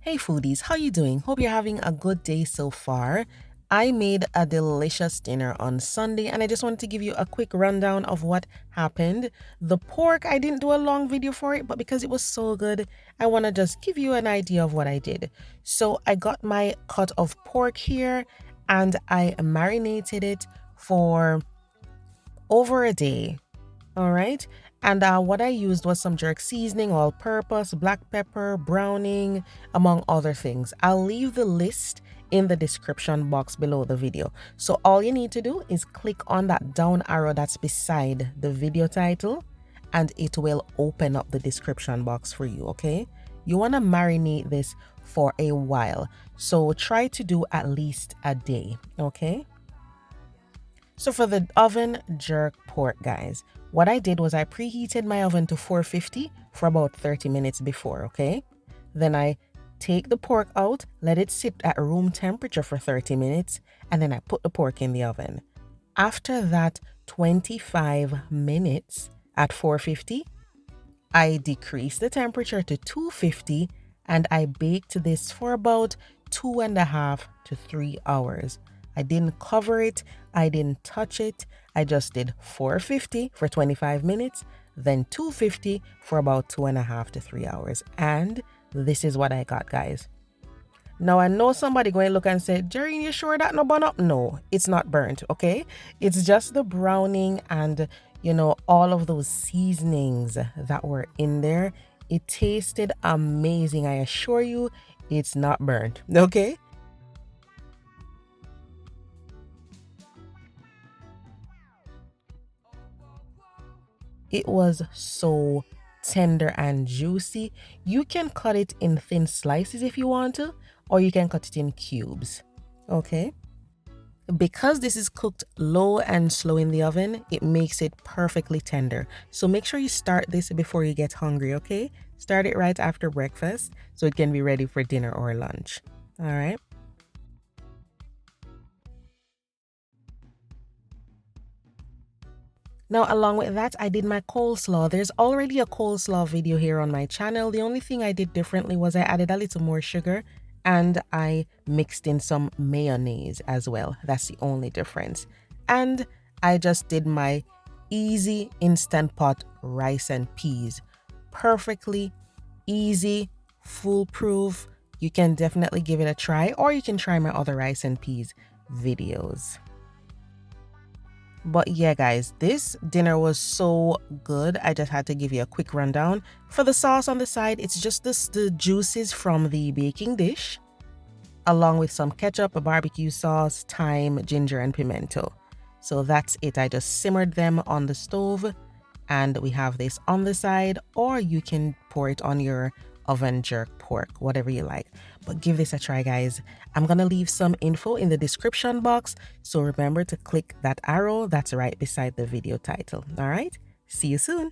Hey foodies, how you doing? Hope you're having a good day so far. I made a delicious dinner on Sunday and I just wanted to give you a quick rundown of what happened. The pork, I didn't do a long video for it, but because it was so good, I want to just give you an idea of what I did. So I got my cut of pork here and I marinated it for over a day. All right. And what I used was some jerk seasoning, all-purpose, black pepper, browning, among other things. I'll leave the list in the description box below the video. So all you need to do is click on that down arrow that's beside the video title and it will open up the description box for you, okay? You want to marinate this for a while. So try to do at least a day, okay? So for the oven jerk pork, guys, what I did was I preheated my oven to 450 for about 30 minutes before, okay? Then I take the pork out, let it sit at room temperature for 30 minutes, and then I put the pork in the oven. After that 25 minutes at 450, I decreased the temperature to 250 and I baked this for about 2.5 to 3 hours. I didn't cover it, I didn't touch it. I just did 450 for 25 minutes, then 250 for about 2.5 to 3 hours. And this is what I got, guys. Now I know somebody going to look and say, Jerry, you sure that no burn up? No, it's not burnt, okay? It's just the browning and, all of those seasonings that were in there. It tasted amazing. I assure you, it's not burnt, okay? It was so tender and juicy. You can cut it in thin slices if you want to, or you can cut it in cubes, okay? Because this is cooked low and slow in the oven, it makes it perfectly tender. So make sure you start this before you get hungry, okay? Start it right after breakfast so it can be ready for dinner or lunch, all right? Now, along with that, I did my coleslaw. There's already a coleslaw video here on my channel. The only thing I did differently was I added a little more sugar and I mixed in some mayonnaise as well. That's the only difference. And I just did my easy instant pot rice and peas. Perfectly easy, foolproof. You can definitely give it a try, or you can try my other rice and peas videos. But yeah, guys, this dinner was so good. I just had to give you a quick rundown. For the sauce on the side, it's just the juices from the baking dish, along with some ketchup, a barbecue sauce, thyme, ginger, and pimento. So that's it. I just simmered them on the stove, and we have this on the side, or you can pour it on your oven jerk pork, whatever you like. But give this a try, guys. I'm gonna leave some info in the description box, so remember to click that arrow that's right beside the video title. All right, see you soon.